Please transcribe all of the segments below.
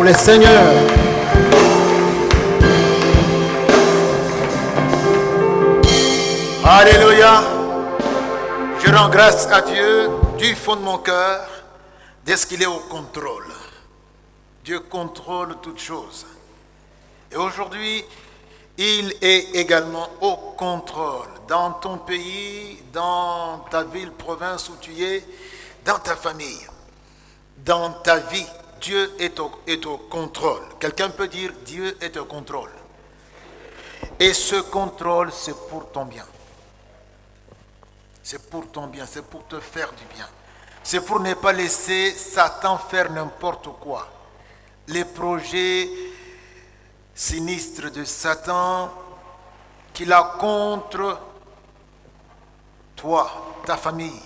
le Seigneur. Alléluia. Je rends grâce à Dieu du fond de mon cœur dès qu'il est au contrôle. Dieu contrôle toutes choses. Et aujourd'hui, il est également au contrôle dans ton pays, dans ta ville, province où tu es, dans ta famille, dans ta vie. Dieu est au contrôle. Quelqu'un peut dire Dieu est au contrôle. Et ce contrôle, c'est pour ton bien. C'est pour ton bien, c'est pour te faire du bien. C'est pour ne pas laisser Satan faire n'importe quoi. Les projets sinistres de Satan qu'il a contre toi, ta famille,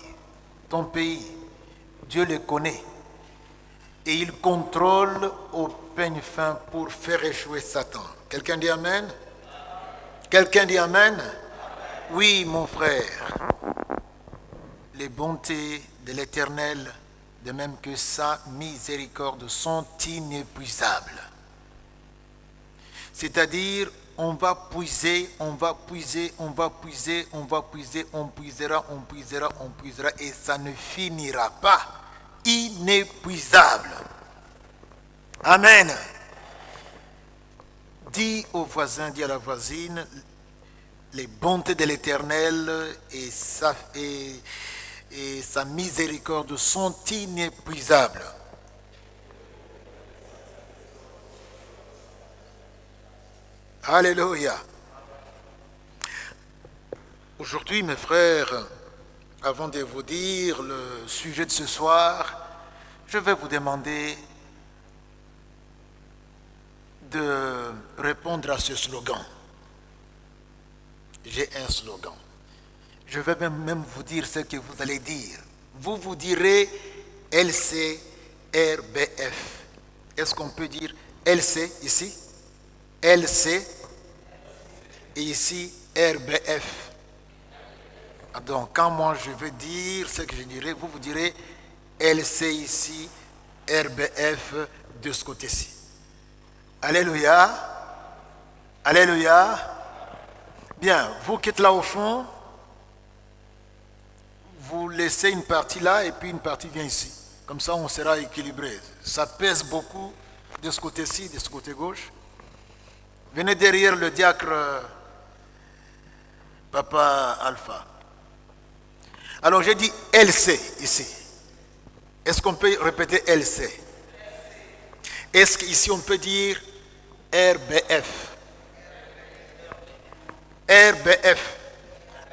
ton pays, Dieu les connaît. Et il contrôle au peigne fin pour faire échouer Satan. Quelqu'un dit Amen? Quelqu'un dit Amen? Oui, mon frère. Les bontés de l'Éternel, de même que sa miséricorde, sont inépuisables. C'est-à-dire, on va puiser, on puisera, et ça ne finira pas. Inépuisable. Amen. Dis au voisin, dis à la voisine, les bontés de l'Éternel et sa miséricorde sont inépuisables. Alléluia. Aujourd'hui, mes frères, avant de vous dire le sujet de ce soir, je vais vous demander de répondre à ce slogan. J'ai un slogan. Je vais même vous dire ce que vous allez dire. Vous direz LCRBF. Est-ce qu'on peut dire LC ici? LC et ici RBF. Donc quand moi je vais dire ce que je dirais, vous direz LC ici, RBF de ce côté-ci. Alléluia. Alléluia. Bien, vous qui êtes là au fond, vous laissez une partie là et puis une partie vient ici. Comme ça, on sera équilibré. Ça pèse beaucoup de ce côté-ci, de ce côté gauche. Venez derrière le diacre Papa Alpha. Alors, j'ai dit LC ici. Est-ce qu'on peut répéter LC? Est-ce qu'ici on peut dire RBF? RBF.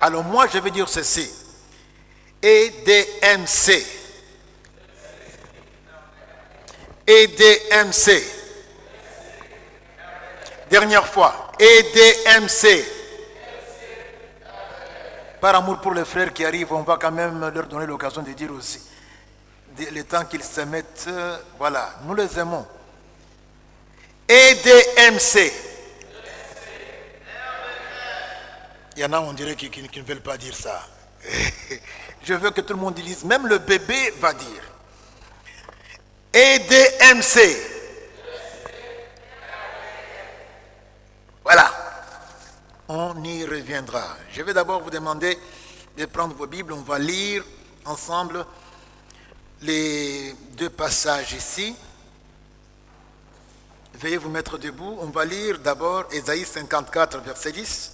Alors, moi, je vais dire ceci. EDMC. EDMC. Dernière fois. EDMC. Par amour pour les frères qui arrivent, on va quand même leur donner l'occasion de dire aussi. Le temps qu'ils se mettent, voilà, nous les aimons. EDMC. Il y en a, on dirait, qui ne veulent pas dire ça. Je veux que tout le monde dise, même le bébé va dire. EDMC. Voilà. On y reviendra. Je vais d'abord vous demander de prendre vos Bibles. On va lire ensemble les deux passages ici. Veuillez vous mettre debout. On va lire d'abord Ésaïe 54, verset 10.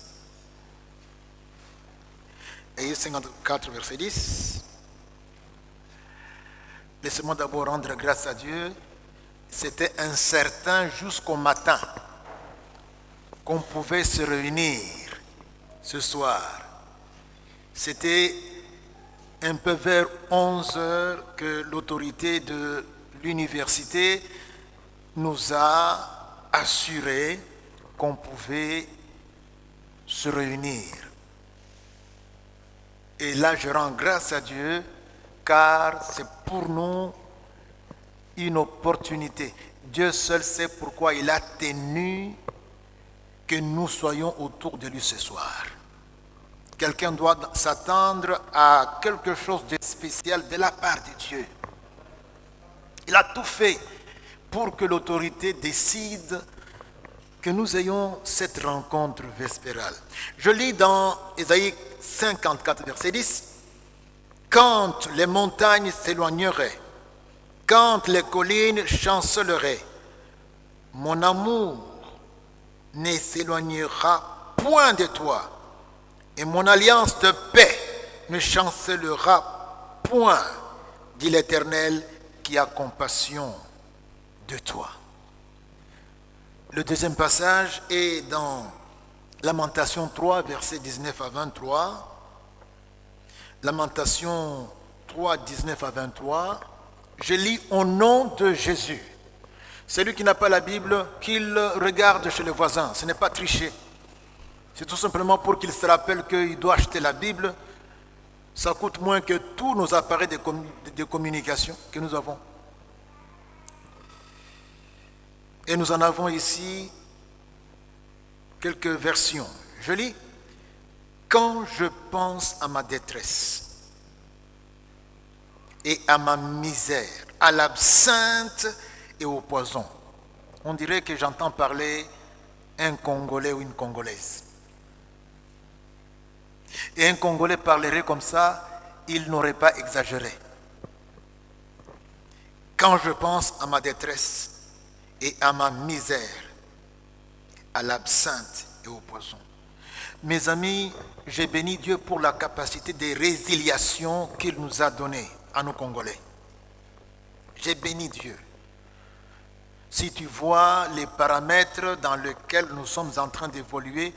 Ésaïe 54, verset 10. Laissez-moi d'abord rendre grâce à Dieu. C'était incertain jusqu'au matin qu'on pouvait se réunir ce soir. C'était un peu vers 11 heures que l'autorité de l'université nous a assuré qu'on pouvait se réunir. Et là, je rends grâce à Dieu, car c'est pour nous une opportunité. Dieu seul sait pourquoi il a tenu que nous soyons autour de lui ce soir. Quelqu'un doit s'attendre à quelque chose de spécial de la part de Dieu. Il a tout fait pour que l'autorité décide que nous ayons cette rencontre vespérale. Je lis dans Ésaïe 54, verset 10, « Quand les montagnes s'éloigneraient, quand les collines chanceleraient, mon amour ne s'éloignera point de toi, et mon alliance de paix ne chancelera point, dit l'Éternel qui a compassion de toi. » Le deuxième passage est dans Lamentation 3, versets 19 à 23. Lamentation 3, 19 à 23. Je lis au nom de Jésus. Celui qui n'a pas la Bible, qu'il regarde chez le voisin. Ce n'est pas tricher. C'est tout simplement pour qu'il se rappelle qu'il doit acheter la Bible. Ça coûte moins que tous nos appareils de communication que nous avons. Et nous en avons ici quelques versions. Je lis. Quand je pense à ma détresse et à ma misère, à l'absinthe et au poison, on dirait que j'entends parler un Congolais ou une Congolaise. Et un Congolais parlerait comme ça, il n'aurait pas exagéré. Quand je pense à ma détresse et à ma misère, à l'absinthe et au poison. Mes amis, j'ai béni Dieu pour la capacité de résiliation qu'il nous a donnée à nos Congolais. J'ai béni Dieu. Si tu vois les paramètres dans lesquels nous sommes en train d'évoluer,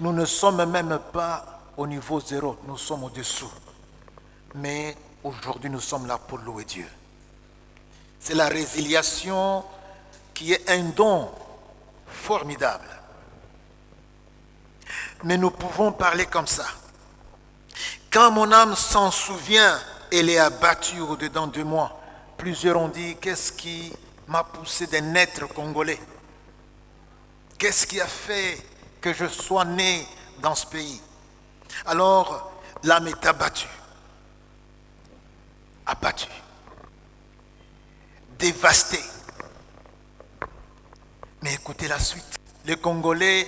nous ne sommes même pas au niveau zéro, nous sommes au-dessous. Mais aujourd'hui, nous sommes là pour louer Dieu. C'est la résiliation qui est un don formidable. Mais nous pouvons parler comme ça. Quand mon âme s'en souvient, elle est abattue au-dedans de moi. Plusieurs ont dit, qu'est-ce qui m'a poussé de naître congolais? Qu'est-ce qui a fait que je sois né dans ce pays? Alors, l'âme est abattue. Abattue. Dévastée. Mais écoutez la suite. Le Congolais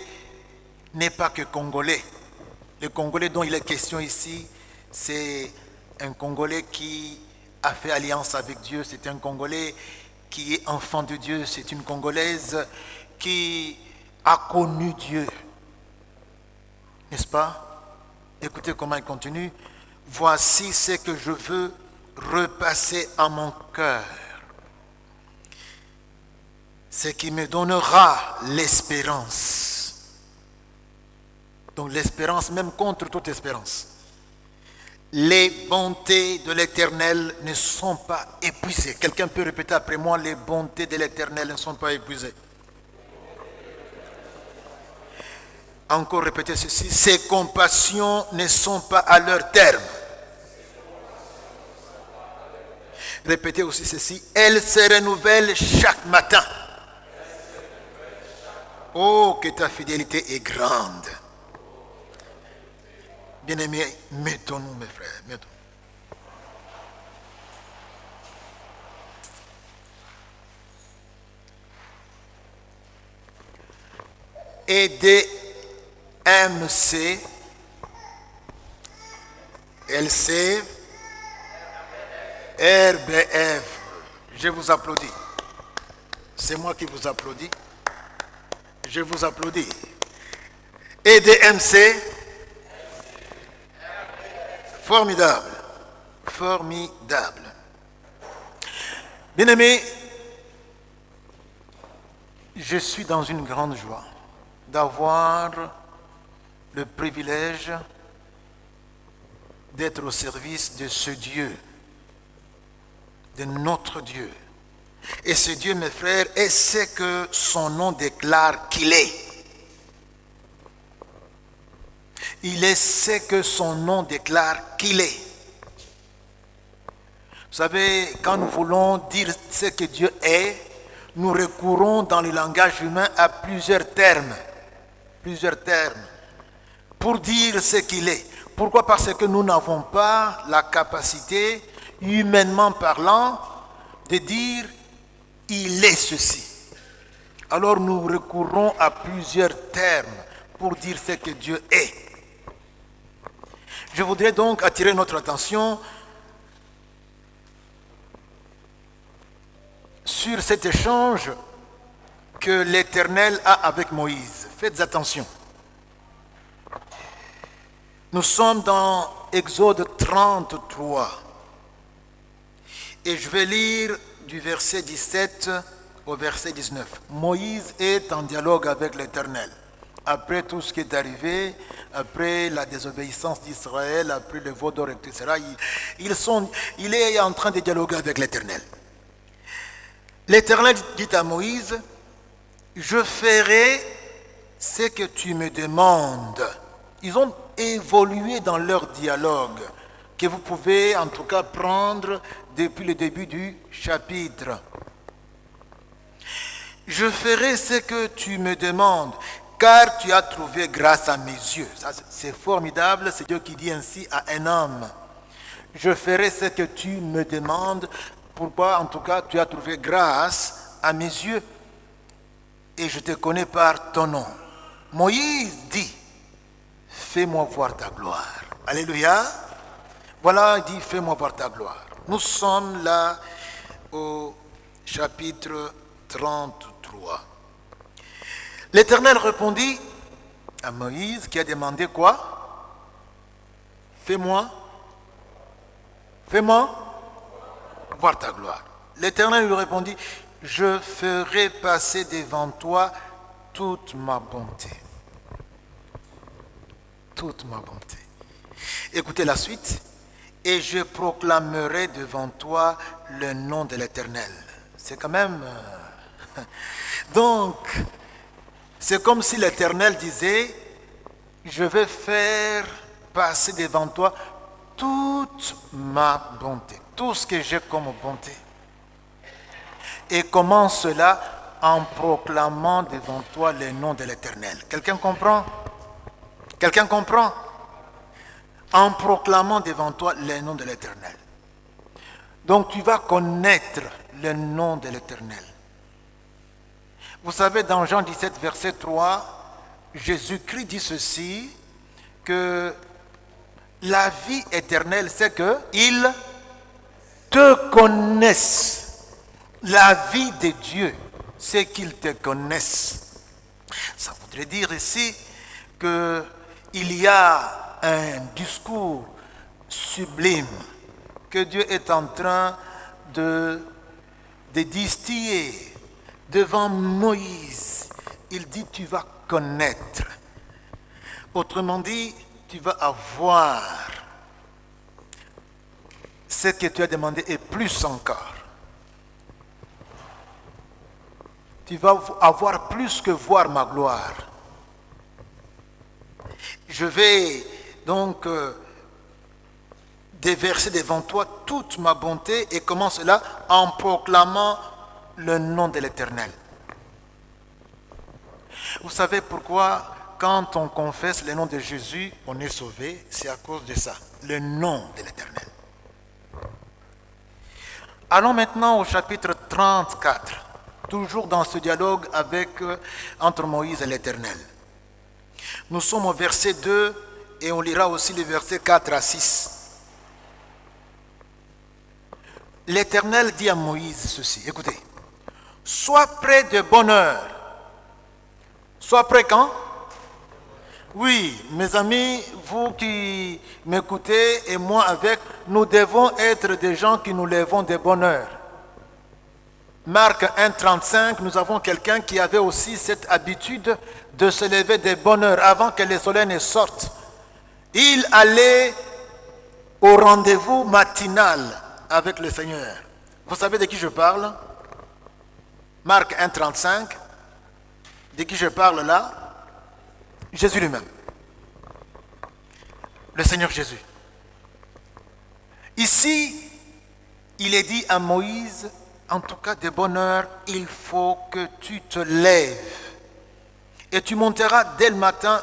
n'est pas que Congolais. Le Congolais dont il est question ici, c'est un Congolais qui a fait alliance avec Dieu. C'est un Congolais qui est enfant de Dieu. C'est une Congolaise qui a connu Dieu. N'est-ce pas? Écoutez comment il continue. Voici ce que je veux repasser à mon cœur. Ce qui me donnera l'espérance. Donc l'espérance même contre toute espérance. Les bontés de l'Éternel ne sont pas épuisées. Quelqu'un peut répéter après moi, les bontés de l'Éternel ne sont pas épuisées. Encore répétez ceci, ses compassions ne sont pas à leur terme. Répétez aussi ceci, elles se renouvellent chaque matin. Oh, que ta fidélité est grande. Bien-aimés, mettons-nous, mes frères, mettons. EDMC, LC, RBF. Je vous applaudis. C'est moi qui vous applaudis. Je vous applaudis. EDMC. Formidable. Formidable. Bien-aimés, je suis dans une grande joie d'avoir le privilège d'être au service de ce Dieu, de notre Dieu. Et ce Dieu, mes frères, est ce que son nom déclare qu'il est. Il est ce que son nom déclare qu'il est. Vous savez, quand nous voulons dire ce que Dieu est, nous recourons dans le langage humain à plusieurs termes pour dire ce qu'il est. Pourquoi? Parce que nous n'avons pas la capacité, humainement parlant, de dire il est ceci. Alors nous recourons à plusieurs termes pour dire ce que Dieu est. Je voudrais donc attirer notre attention sur cet échange que l'Éternel a avec Moïse. Faites attention. Nous sommes dans Exode 33 et je vais lire du verset 17 au verset 19. Moïse est en dialogue avec l'Éternel. Après tout ce qui est arrivé, après la désobéissance d'Israël, après le veau d'or, etc., il est en train de dialoguer avec l'Éternel. L'Éternel dit à Moïse, « Je ferai ce que tu me demandes. » Ils ont évolué dans leur dialogue, que vous pouvez en tout cas prendre depuis le début du chapitre. « Je ferai ce que tu me demandes, car tu as trouvé grâce à mes yeux. » Ça, c'est formidable, c'est Dieu qui dit ainsi à un homme. « Je ferai ce que tu me demandes. Pourquoi, en tout cas, tu as trouvé grâce à mes yeux et je te connais par ton nom. » Moïse dit, « Fais-moi voir ta gloire. » Alléluia. Voilà, il dit, « Fais-moi voir ta gloire. » Nous sommes là au chapitre 33. L'Éternel répondit à Moïse qui a demandé quoi? Fais-moi voir ta gloire. L'Éternel lui répondit, je ferai passer devant toi toute ma bonté. Toute ma bonté. Écoutez la suite. Et je proclamerai devant toi le nom de l'Éternel. C'est quand même... Donc, c'est comme si l'Éternel disait, je vais faire passer devant toi toute ma bonté, tout ce que j'ai comme bonté. Et comment cela? En proclamant devant toi le nom de l'Éternel. Quelqu'un comprend? Quelqu'un comprend? En proclamant devant toi le nom de l'Éternel. Donc tu vas connaître le nom de l'Éternel. Vous savez, dans Jean 17, verset 3, Jésus-Christ dit ceci, que la vie éternelle, c'est qu'ils te connaissent. La vie de Dieu, c'est qu'ils te connaissent. Ça voudrait dire ici qu'il y a un discours sublime que Dieu est en train de distiller devant Moïse. Il dit, tu vas connaître. Autrement dit, tu vas avoir ce que tu as demandé et plus encore. Tu vas avoir plus que voir ma gloire. Je vais donc déverser devant toi toute ma bonté. Et comment cela? En proclamant le nom de l'Éternel. Vous savez pourquoi quand on confesse le nom de Jésus, on est sauvé? C'est à cause de ça, le nom de l'Éternel. Allons maintenant au chapitre 34, toujours dans ce dialogue entre Moïse et l'Éternel. Nous sommes au verset 2 et on lira aussi les versets 4 à 6. L'Éternel dit à Moïse ceci, écoutez, sois prêt de bonne heure. Sois prêt quand? Oui, mes amis, vous qui m'écoutez et moi avec, nous devons être des gens qui nous lèvons de bonne heure. Marc 1,35, nous avons quelqu'un qui avait aussi cette habitude de se lever de bonne heure avant que le soleil ne sorte. Il allait au rendez-vous matinal avec le Seigneur. Vous savez de qui je parle? Marc 1,35. De qui je parle là? Jésus lui-même. Le Seigneur Jésus. Ici, il est dit à Moïse, en tout cas de bonne heure, il faut que tu te lèves. Et tu monteras dès le matin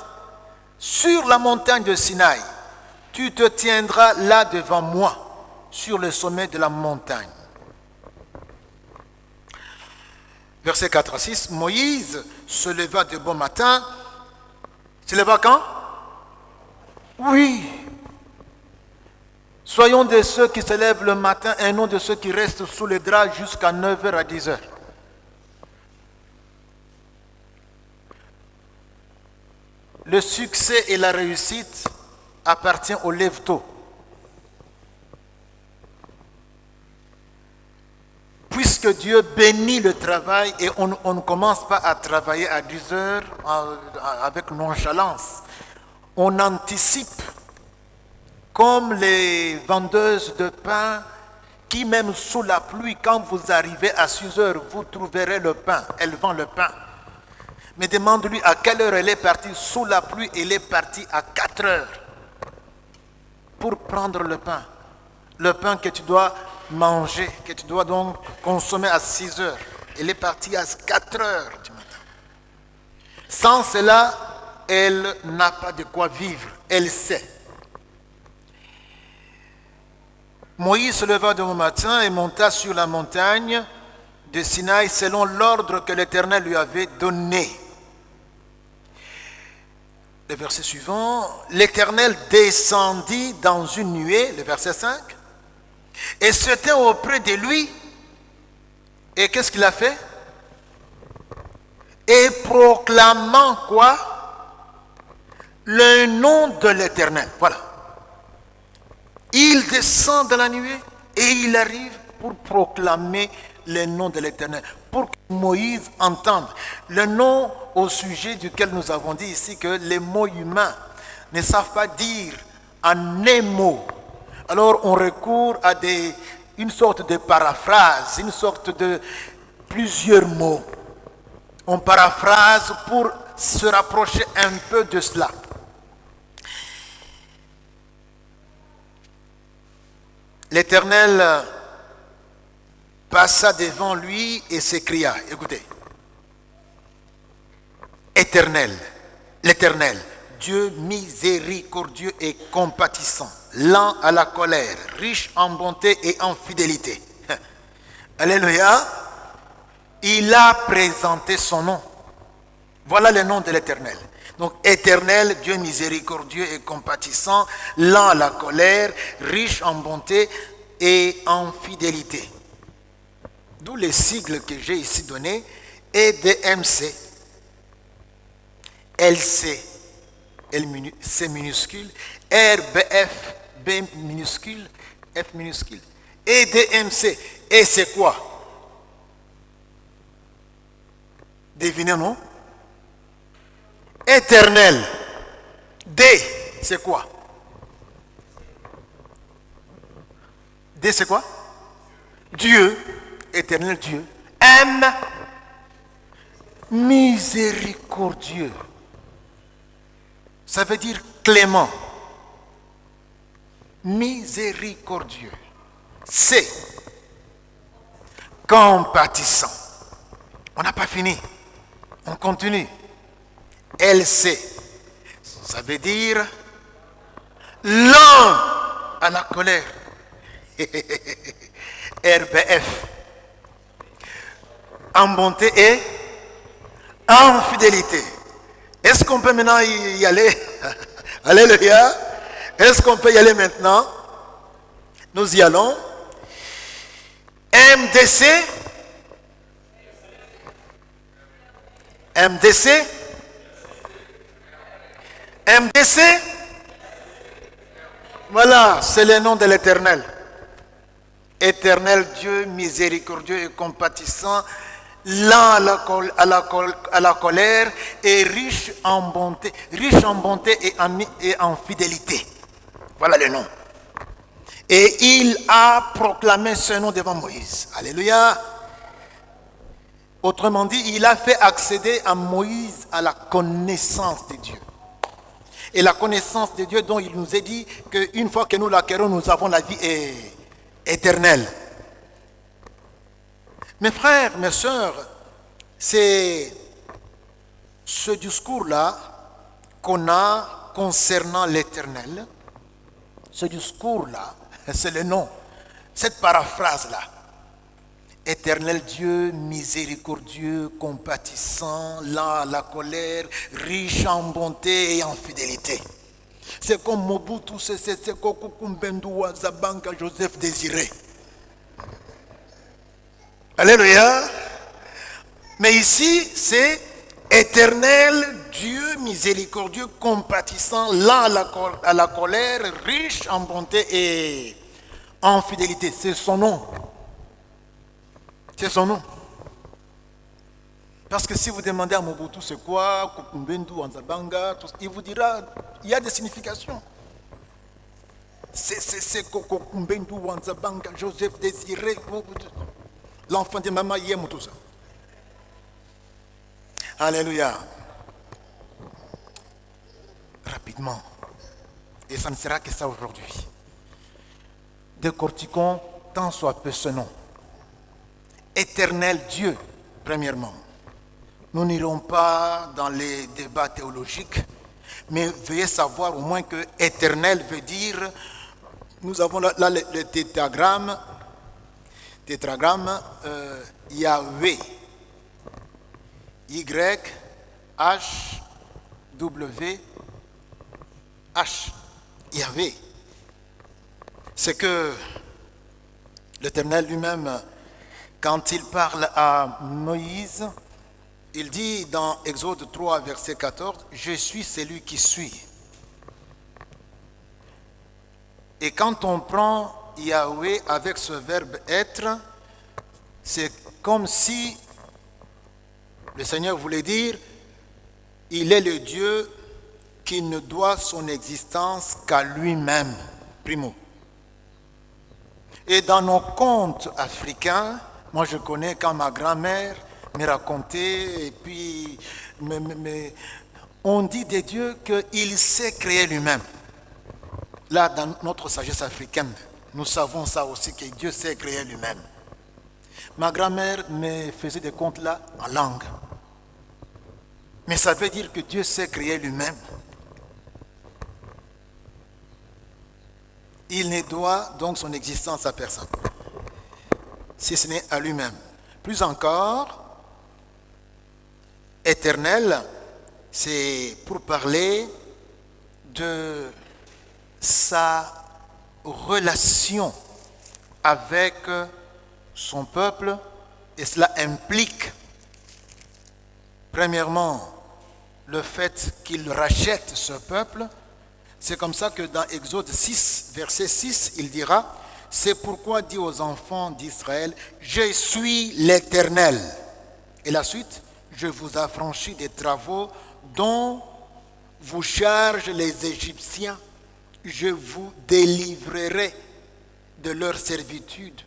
sur la montagne de Sinaï. Tu te tiendras là devant moi, sur le sommet de la montagne. Verset 4 à 6, Moïse se leva de bon matin. Se leva quand? Oui. Soyons de ceux qui se lèvent le matin et non de ceux qui restent sous les draps jusqu'à 9h à 10h. Le succès et la réussite appartiennent aux lève-tôt. Puisque Dieu bénit le travail et on ne commence pas à travailler à 10 heures avec nonchalance. On anticipe comme les vendeuses de pain qui même sous la pluie, quand vous arrivez à 6 heures, vous trouverez le pain. Elle vend le pain. Mais demande-lui à quelle heure elle est partie. Sous la pluie, elle est partie à 4 heures pour prendre le pain. Le pain que tu dois manger, que tu dois donc consommer à 6 heures. Elle est partie à 4 heures du matin. Sans cela, elle n'a pas de quoi vivre. Elle sait. Moïse se leva de bon matin et monta sur la montagne de Sinaï selon l'ordre que l'Éternel lui avait donné. Le verset suivant, l'Éternel descendit dans une nuée, le verset 5, et se tint auprès de lui. Et qu'est-ce qu'il a fait? Et proclamant quoi? Le nom de l'Éternel. Voilà. Il descend dans la nuée et il arrive pour proclamer le nom de l'Éternel, pour que Moïse entende le nom au sujet duquel nous avons dit ici que les mots humains ne savent pas dire en un mot. Alors on recourt à une sorte de paraphrase, une sorte de plusieurs mots. On paraphrase pour se rapprocher un peu de cela. L'Éternel passa devant lui et s'écria, écoutez, Éternel, l'Éternel, Dieu miséricordieux et compatissant, lent à la colère, riche en bonté et en fidélité. Alléluia, il a présenté son nom. Voilà le nom de l'Éternel. Donc, Éternel, Dieu miséricordieux et compatissant, lent à la colère, riche en bonté et en fidélité. D'où les sigles que j'ai ici donnés, EDMC, LC, C minuscule, RBF, B minuscule, F minuscule, EDMC. Et c'est quoi? Devinez, non? Éternel. D, c'est quoi? D, c'est quoi? Dieu. Éternel Dieu. M, miséricordieux. Ça veut dire clément. Miséricordieux. C, compatissant. On n'a pas fini. On continue. LC, ça veut dire lent à la colère. RBF, en bonté et en fidélité. Est-ce qu'on peut maintenant y aller? Alléluia. Est-ce qu'on peut y aller maintenant? Nous y allons. MDC. MDC. MDC. Voilà, c'est le nom de l'Éternel. Éternel Dieu, miséricordieux et compatissant, lent à la colère et riche en bonté et en fidélité. Voilà le nom. Et il a proclamé ce nom devant Moïse. Alléluia. Autrement dit, il a fait accéder à Moïse à la connaissance de Dieu. Et la connaissance de Dieu dont il nous est dit qu'une fois que nous l'acquérons, nous avons la vie éternelle. Mes frères, mes sœurs, c'est ce discours-là qu'on a concernant l'Éternel. Ce discours-là, c'est le nom, cette paraphrase-là. Éternel Dieu, miséricordieux, compatissant, lent à la colère, riche en bonté et en fidélité. C'est comme Mobutu Sese Seko Kukumbendu Wazabanga Joseph Désiré. Alléluia. Mais ici, c'est Éternel Dieu, miséricordieux, compatissant, lent à la colère, riche en bonté et en fidélité. C'est son nom. C'est son nom. Parce que si vous demandez à Mobutu c'est quoi, Kukumbendu, Wanzabanga, il vous dira, il y a des significations. C'est Kukumbendu, Wanzabanga, Joseph Désiré, l'enfant de maman Yem, tout ça. Alléluia. Rapidement. Et ça ne sera que ça aujourd'hui. Décortiquons tant soit peu ce nom. Éternel Dieu, premièrement. Nous n'irons pas dans les débats théologiques, mais veuillez savoir au moins que éternel veut dire, nous avons là le tétragramme Yahweh, Y, H, W, H, Yahweh. C'est que l'Éternel lui-même, quand il parle à Moïse, il dit dans Exode 3, verset 14, « Je suis celui qui suis ». Et quand on prend Yahweh avec ce verbe « être », c'est comme si le Seigneur voulait dire, il est le Dieu qui ne doit son existence qu'à lui-même, primo. Et dans nos contes africains, moi je connais quand ma grand-mère me racontait, et puis on dit de Dieu qu'il sait créer lui-même. Là, dans notre sagesse africaine, nous savons ça aussi, que Dieu sait créer lui-même. Ma grand-mère me faisait des contes là en langue. Mais ça veut dire que Dieu sait créer lui-même. Il ne doit donc son existence à personne, si ce n'est à lui-même. Plus encore, éternel, c'est pour parler de sa relation avec son peuple, et cela implique, premièrement, le fait qu'il rachète ce peuple. C'est comme ça que dans Exode 6, verset 6, il dira, « C'est pourquoi dit aux enfants d'Israël, je suis l'Éternel. » Et la suite, « Je vous affranchis des travaux dont vous chargent les Égyptiens. Je vous délivrerai de leur servitude.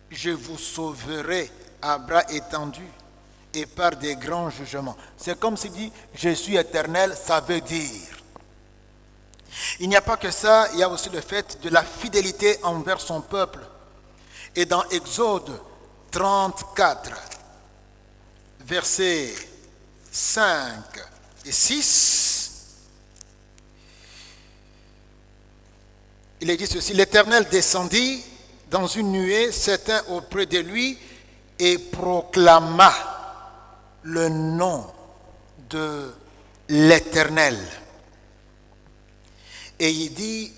Je vous sauverai à bras étendus et par des grands jugements. » C'est comme s'il dit, « Je suis éternel », ça veut dire. Il n'y a pas que ça, il y a aussi le fait de la fidélité envers son peuple. Et dans Exode 34, versets 5 et 6, il est dit ceci, « L'Éternel descendit dans une nuée, s'éteint auprès de lui et proclama le nom de l'Éternel. » Et il dit,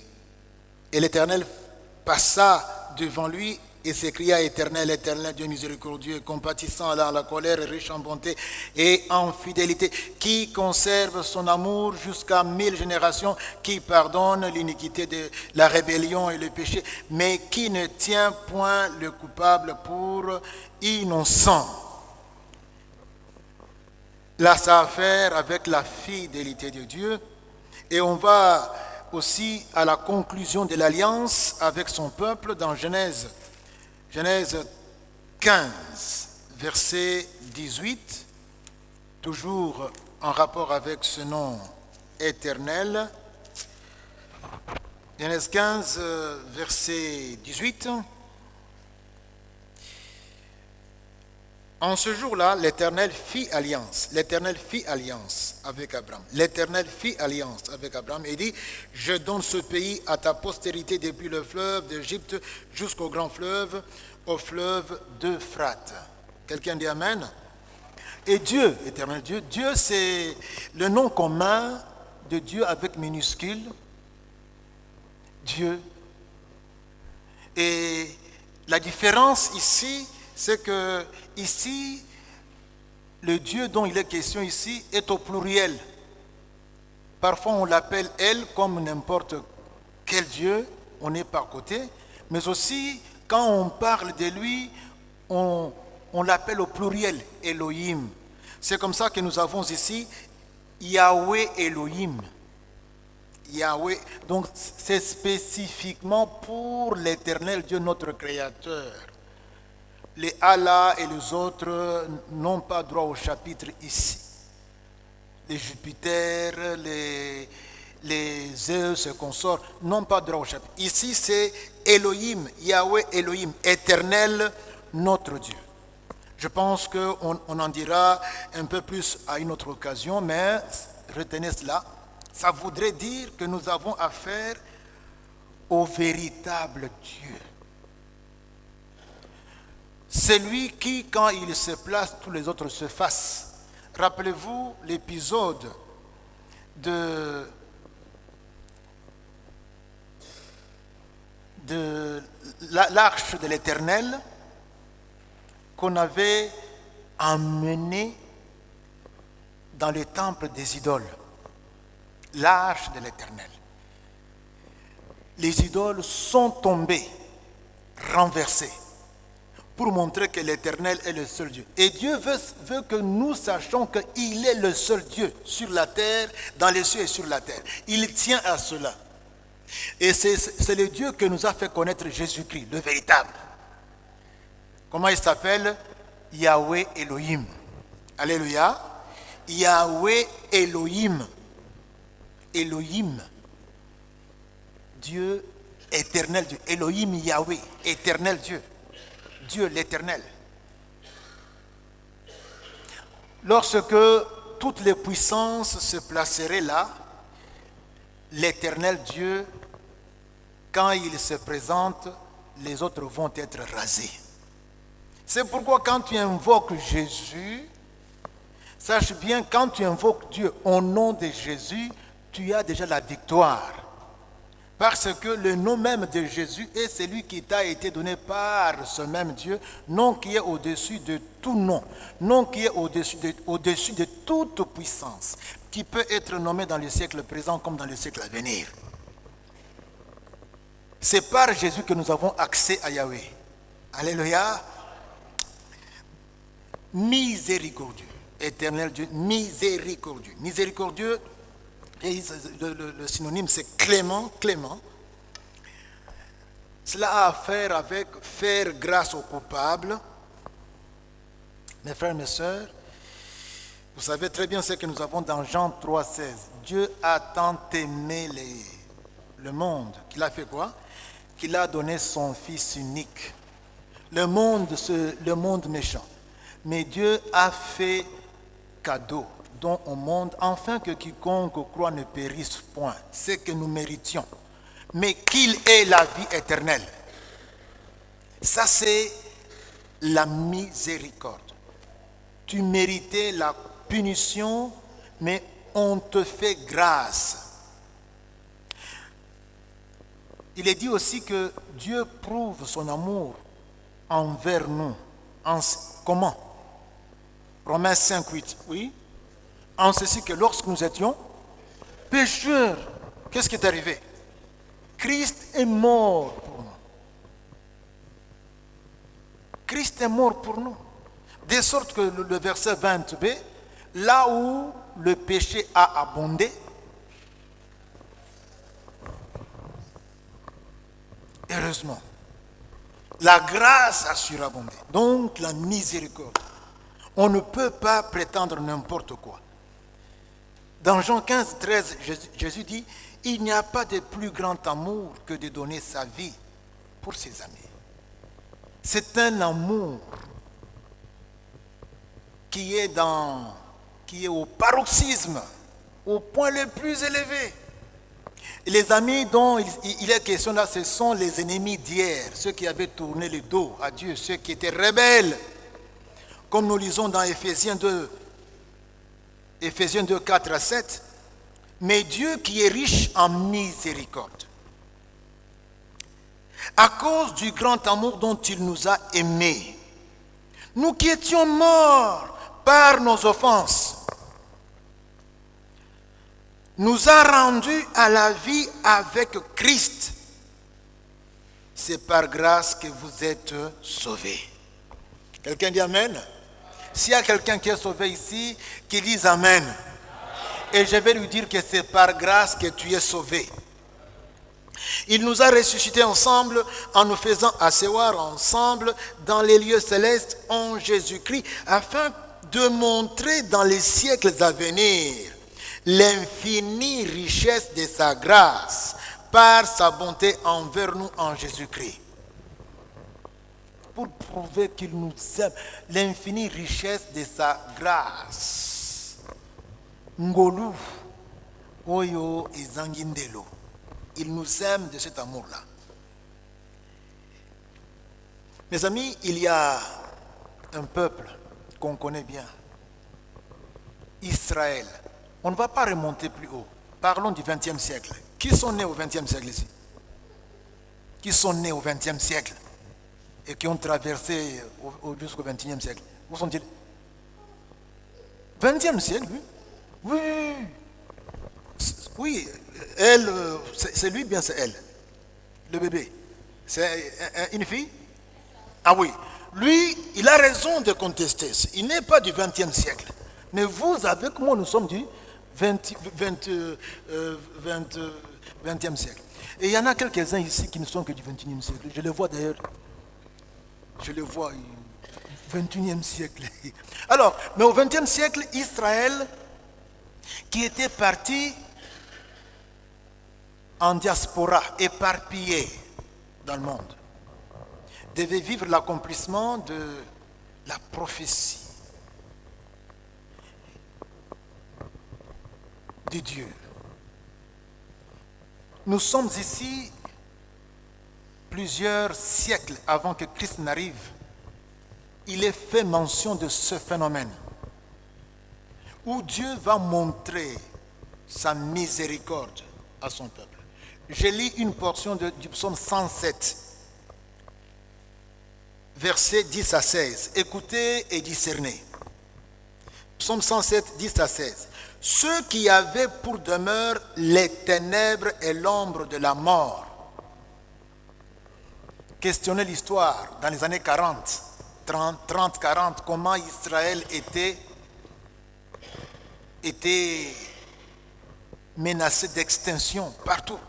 et l'Éternel passa devant lui et s'écria, « Éternel, Éternel, Dieu miséricordieux, compatissant à la colère, riche en bonté et en fidélité, qui conserve son amour jusqu'à 1000 générations, qui pardonne l'iniquité de la rébellion et le péché, mais qui ne tient point le coupable pour innocent. » Là, ça a à faire avec la fidélité de Dieu, et on va aussi à la conclusion de l'alliance avec son peuple dans Genèse 15, verset 18, toujours en rapport avec ce nom éternel. Genèse 15, verset 18. En ce jour-là, l'Éternel fit alliance. L'Éternel fit alliance avec Abraham. L'Éternel fit alliance avec Abraham et dit, je donne ce pays à ta postérité depuis le fleuve d'Égypte jusqu'au grand fleuve, au fleuve d'Euphrate. Quelqu'un dit Amen? Et Dieu, éternel Dieu, Dieu c'est le nom commun de Dieu avec minuscule. Dieu. Et la différence ici, c'est que ici, le Dieu dont il est question ici est au pluriel. Parfois on l'appelle elle comme n'importe quel Dieu, on est par côté, mais aussi quand on parle de lui, on l'appelle au pluriel, Elohim. C'est comme ça que nous avons ici Yahweh Elohim. Yahweh, donc c'est spécifiquement pour l'Éternel Dieu, notre Créateur. Les Allah et les autres n'ont pas droit au chapitre ici. Les Jupiter, les Zeus et consorts n'ont pas droit au chapitre. Ici c'est Elohim, Yahweh Elohim, Éternel notre Dieu. Je pense qu'on en dira un peu plus à une autre occasion, mais retenez cela. Ça voudrait dire que nous avons affaire au véritable Dieu. C'est lui qui, quand il se place, tous les autres se fassent. Rappelez-vous l'épisode de l'arche de l'Éternel qu'on avait emmené dans le temple des idoles. L'arche de l'Éternel. Les idoles sont tombées, renversées, pour montrer que l'Éternel est le seul Dieu. Et Dieu veut que nous sachions qu'il est le seul Dieu sur la terre, dans les cieux et sur la terre. Il tient à cela. Et c'est le Dieu que nous a fait connaître Jésus-Christ, le véritable. Comment il s'appelle? Yahweh Elohim. Alléluia. Yahweh Elohim. Elohim. Dieu éternel Dieu. Elohim Yahweh, éternel Dieu. Dieu l'éternel. Lorsque toutes les puissances se placeraient là, l'éternel Dieu, quand il se présente, les autres vont être rasés. C'est pourquoi quand tu invoques Jésus, sache bien, quand tu invoques Dieu au nom de Jésus, tu as déjà la victoire. Parce que le nom même de Jésus est celui qui t'a été donné par ce même Dieu, nom qui est au-dessus de tout nom, nom qui est au-dessus de toute puissance, qui peut être nommé dans le siècle présent comme dans le siècle à venir. C'est par Jésus que nous avons accès à Yahweh. Alléluia. Miséricordieux, éternel Dieu, miséricordieux. Miséricordieux, et le synonyme c'est clément, clément. Cela a à faire avec faire grâce aux coupables. Mes frères et mes sœurs, vous savez très bien ce que nous avons dans Jean 3,16. Dieu a tant aimé le monde qu'il a fait quoi? Qu'il a donné son Fils unique. Le monde méchant. Mais Dieu a fait cadeau don au monde, afin que quiconque croit ne périsse point, c'est que nous méritions, mais qu'il ait la vie éternelle. Ça c'est la miséricorde. Tu méritais la punition, mais on te fait grâce. Il est dit aussi que Dieu prouve son amour envers nous. Comment? Romains 5,8. Oui. En ceci que lorsque nous étions pécheurs, qu'est-ce qui est arrivé? Christ est mort pour nous. Christ est mort pour nous. De sorte que le verset 20b, là où le péché a abondé, heureusement, la grâce a surabondé. Donc la miséricorde. On ne peut pas prétendre n'importe quoi. Dans Jean 15, 13, Jésus dit, il n'y a pas de plus grand amour que de donner sa vie pour ses amis. C'est un amour qui est au paroxysme, au point le plus élevé. Et les amis dont il est question là, ce sont les ennemis d'hier, ceux qui avaient tourné le dos à Dieu, ceux qui étaient rebelles, comme nous lisons dans Éphésiens 2, 4 à 7. Mais Dieu qui est riche en miséricorde, à cause du grand amour dont il nous a aimés, nous qui étions morts par nos offenses, nous a rendus à la vie avec Christ. C'est par grâce que vous êtes sauvés. Quelqu'un dit Amen? S'il y a quelqu'un qui est sauvé ici, qui dise Amen. Et je vais lui dire que c'est par grâce que tu es sauvé. Il nous a ressuscités ensemble en nous faisant asseoir ensemble dans les lieux célestes en Jésus-Christ, afin de montrer dans les siècles à venir l'infinie richesse de sa grâce par sa bonté envers nous en Jésus-Christ. Pour prouver qu'il nous aime, l'infinie richesse de sa grâce. Ngolu, Oyo et Zangindelo. Il nous aime de cet amour-là. Mes amis, il y a un peuple qu'on connaît bien. Israël. On ne va pas remonter plus haut. Parlons du XXe siècle. Qui sont nés au XXe siècle ici? Qui sont nés au XXe siècle et qui ont traversé jusqu'au XXIe siècle? Où sont-ils? XXe siècle, oui. Oui. Oui, elle, c'est lui, bien c'est elle. Le bébé. C'est une fille? Ah oui. Lui, il a raison de contester. Il n'est pas du XXe siècle. Mais vous, avec moi, nous sommes du XXe siècle. Et il y en a quelques-uns ici qui ne sont que du XXIe siècle. Je les vois d'ailleurs. Je les vois. XXIe siècle. Alors, mais au XXe siècle, Israël, qui était parti en diaspora, éparpillé dans le monde, devait vivre l'accomplissement de la prophétie de Dieu. Nous sommes ici plusieurs siècles avant que Christ n'arrive. Il est fait mention de ce phénomène où Dieu va montrer sa miséricorde à son peuple. Je lis une portion du psaume 107, versets 10 à 16. Écoutez et discernez. Psaume 107, 10 à 16. Ceux qui avaient pour demeure les ténèbres et l'ombre de la mort. Questionnez l'histoire dans les années 40, 40, comment Israël était menacé d'extinction partout.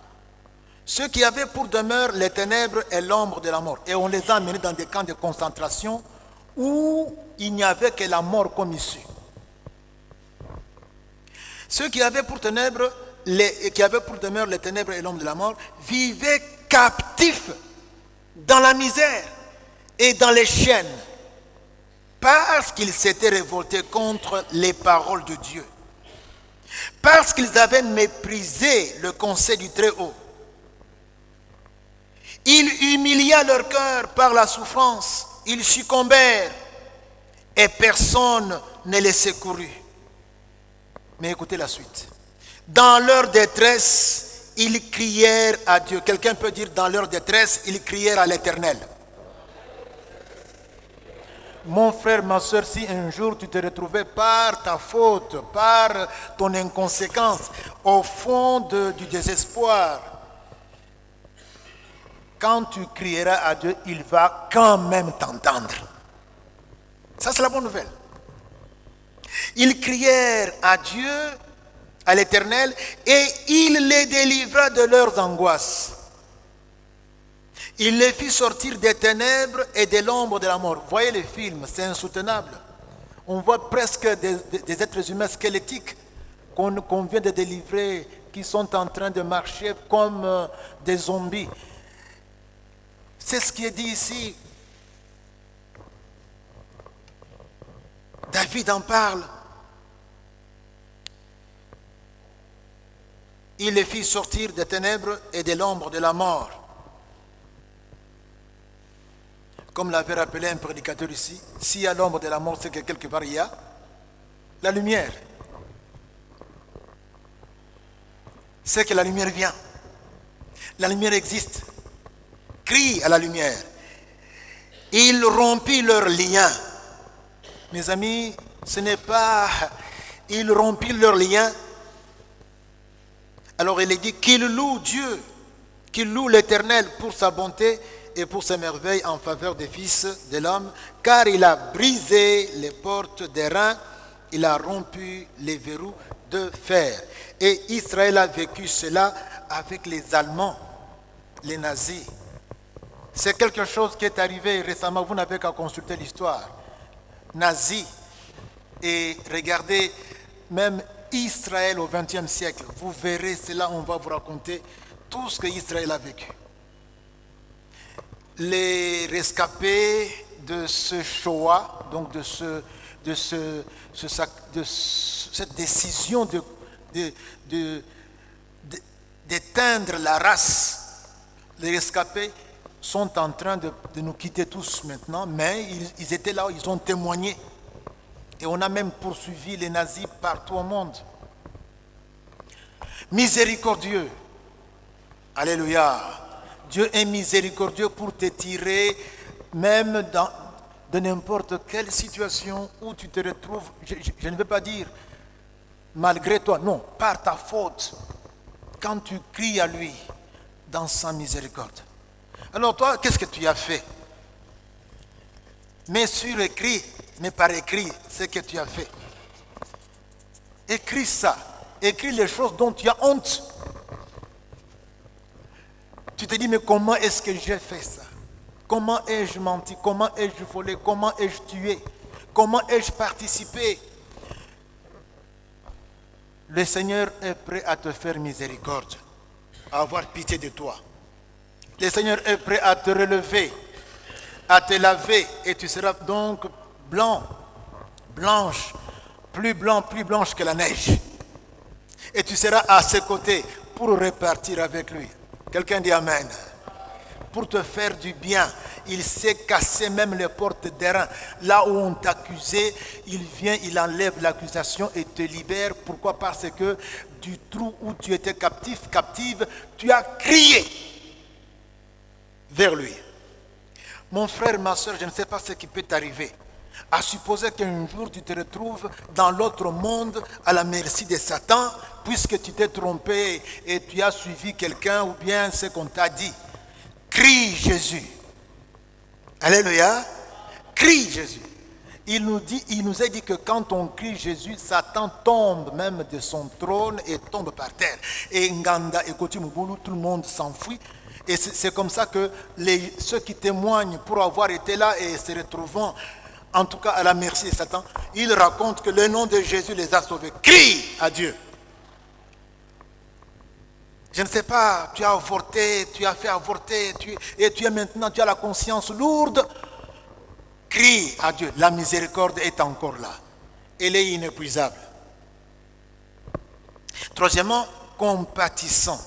Ceux qui avaient pour demeure les ténèbres et l'ombre de la mort. Et on les a amenés dans des camps de concentration où il n'y avait que la mort comme issue. Ceux qui avaient pour demeure les ténèbres et l'ombre de la mort vivaient captifs dans la misère et dans les chaînes parce qu'ils s'étaient révoltés contre les paroles de Dieu, parce qu'ils avaient méprisé le conseil du Très-Haut. Ils humilia leur cœur par la souffrance, ils succombèrent et personne ne les secourut. Mais écoutez la suite. Dans leur détresse, ils crièrent à Dieu. Quelqu'un peut dire dans leur détresse, ils crièrent à l'Éternel. Mon frère, ma soeur, si un jour tu te retrouvais par ta faute, par ton inconséquence, au fond du désespoir, quand tu crieras à Dieu, il va quand même t'entendre. Ça, c'est la bonne nouvelle. Ils crièrent à Dieu, à l'Éternel, et il les délivra de leurs angoisses. Il les fit sortir des ténèbres et de l'ombre de la mort. Voyez les films, c'est insoutenable. On voit presque des êtres humains squelettiques qu'on vient de délivrer, qui sont en train de marcher comme des zombies. C'est ce qui est dit ici. David en parle. Il les fit sortir des ténèbres et de l'ombre de la mort. Comme l'avait rappelé un prédicateur ici, s'il y a l'ombre de la mort, c'est que quelque part il y a la lumière. C'est que la lumière vient. La lumière existe. Crie à la lumière. Il rompit leurs liens. Mes amis, ce n'est pas... Il rompit leurs liens. Alors il est dit qu'il loue Dieu, qu'il loue l'Éternel pour sa bonté et pour ses merveilles en faveur des fils de l'homme, car il a brisé les portes d'airain, il a rompu les verrous de fer. Et Israël a vécu cela avec les Allemands, les nazis. C'est quelque chose qui est arrivé récemment, vous n'avez qu'à consulter l'histoire. Nazis, et regardez même Israël au XXe siècle, vous verrez cela, on va vous raconter tout ce que Israël a vécu. Les rescapés de ce Shoah, donc de cette décision d'éteindre la race, les rescapés sont en train de nous quitter tous maintenant, mais ils étaient là, ils ont témoigné. Et on a même poursuivi les nazis partout au monde. Miséricordieux. Alléluia. Dieu est miséricordieux pour te tirer même de n'importe quelle situation où tu te retrouves. Je ne veux pas dire malgré toi, non, par ta faute. Quand tu cries à lui dans sa miséricorde. Alors toi, qu'est-ce que tu as fait? Mets sur écrit, mais par écrit, ce que tu as fait. Écris ça. Écris les choses dont tu as honte. Tu te dis, mais comment est-ce que j'ai fait ça? Comment ai-je menti? Comment ai-je volé? Comment ai-je tué? Comment ai-je participé? Le Seigneur est prêt à te faire miséricorde, à avoir pitié de toi. Le Seigneur est prêt à te relever, à te laver, et tu seras donc blanc, blanche, plus blanche que la neige. Et tu seras à ses côtés pour repartir avec lui. Quelqu'un dit Amen. Pour te faire du bien. Il sait casser même les portes d'airain. Là où on t'accusait, il vient, il enlève l'accusation et te libère. Pourquoi? Parce que du trou où tu étais captive, tu as crié vers lui. Mon frère, ma soeur, je ne sais pas ce qui peut t'arriver. À supposer qu'un jour tu te retrouves dans l'autre monde à la merci de Satan, puisque tu t'es trompé et tu as suivi quelqu'un ou bien ce qu'on t'a dit. Crie Jésus. Alléluia. Crie Jésus. Il nous a dit que quand on crie Jésus, Satan tombe même de son trône et tombe par terre. Et Nganda et Kotimubulu, tout le monde s'enfuit. Et c'est comme ça que ceux qui témoignent pour avoir été là et se retrouvant en tout cas à la merci de Satan, ils racontent que le nom de Jésus les a sauvés. Crie à Dieu. Je ne sais pas, tu as avorté, tu as fait avorter, et tu as la conscience lourde. Crie à Dieu. La miséricorde est encore là. Elle est inépuisable. Troisièmement, compatissant.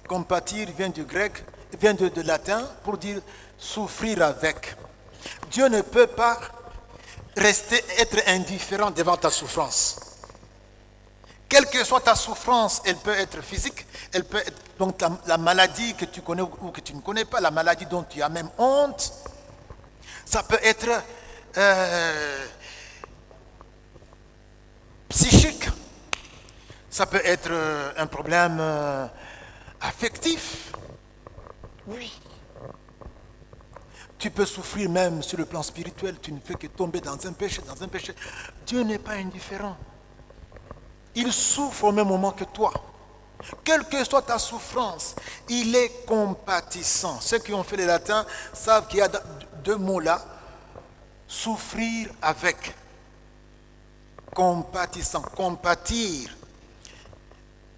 Compatir vient du grec, vient de latin pour dire souffrir avec. Dieu ne peut pas être indifférent devant ta souffrance. Quelle que soit ta souffrance, elle peut être physique, elle peut être donc la maladie que tu connais ou que tu ne connais pas, la maladie dont tu as même honte. Ça peut être psychique, ça peut être un problème affectif. Oui. Tu peux souffrir même sur le plan spirituel, tu ne fais que tomber dans un péché, Dieu n'est pas indifférent. Il souffre au même moment que toi. Quelle que soit ta souffrance, il est compatissant. Ceux qui ont fait le latin savent qu'il y a deux mots là. Souffrir avec. Compatissant. Compatir.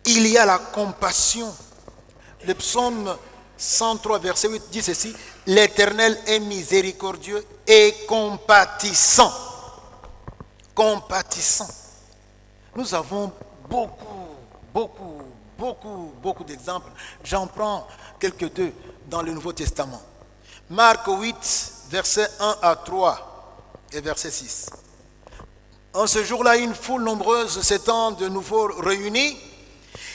Il y a la compassion. Le psaume 103, verset 8 dit ceci. L'Éternel est miséricordieux et compatissant. compatissant. Nous avons beaucoup d'exemples. J'en prends quelques-deux dans le Nouveau Testament. Marc 8, versets 1 à 3 et verset 6. En ce jour-là, une foule nombreuse s'étant de nouveau réunie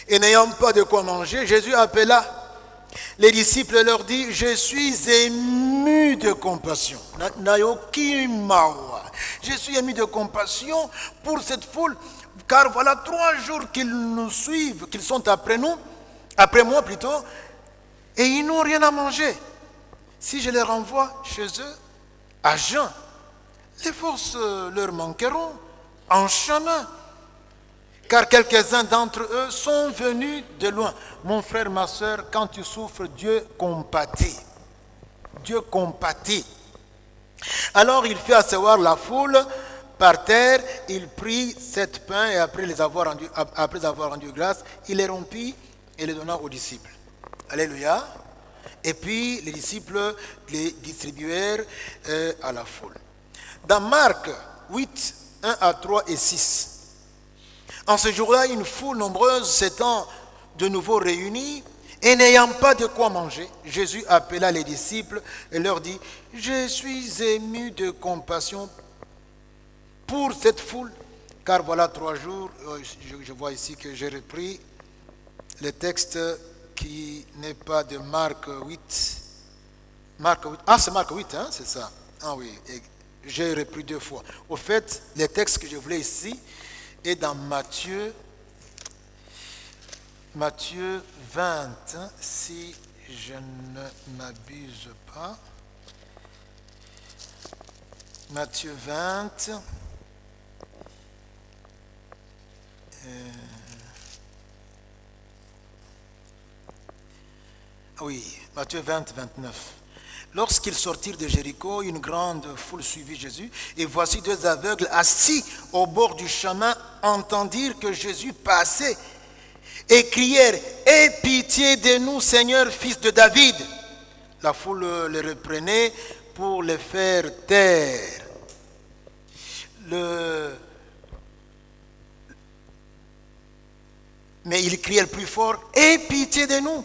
et n'ayant pas de quoi manger, Jésus appela les disciples et leur dit, je suis ému de compassion. Je suis ému de compassion pour cette foule, car voilà 3 jours qu'ils nous suivent, qu'ils sont après moi plutôt, et ils n'ont rien à manger. Si je les renvoie chez eux, à jeun, les forces leur manqueront en chemin, car quelques-uns d'entre eux sont venus de loin. Mon frère, ma soeur, quand tu souffres, Dieu compatit. Dieu compatit. Alors il fit asseoir la foule par terre, il prit 7 pains et après avoir rendu grâce, il les rompit et les donna aux disciples. Alléluia. Et puis les disciples les distribuèrent à la foule. Dans Marc 8, 1 à 3 et 6, en ce jour-là, une foule nombreuse s'étant de nouveau réunie et n'ayant pas de quoi manger, Jésus appela les disciples et leur dit, je suis ému de compassion pour cette foule, car voilà 3 jours, je vois ici que j'ai repris le texte qui n'est pas de Marc 8. Ah, c'est Marc 8, hein, c'est ça. Ah oui, et j'ai repris 2 fois. Au fait, le texte que je voulais ici est dans Matthieu 20, si je ne m'abuse pas. Matthieu 20. Oui, Matthieu 20, 29. Lorsqu'ils sortirent de Jéricho, une grande foule suivit Jésus, et voici 2 aveugles assis au bord du chemin entendirent que Jésus passait et crièrent, « Aie pitié de nous, Seigneur, fils de David !» La foule les reprenait pour les faire taire. Mais ils crièrent plus fort, « Aie pitié de nous,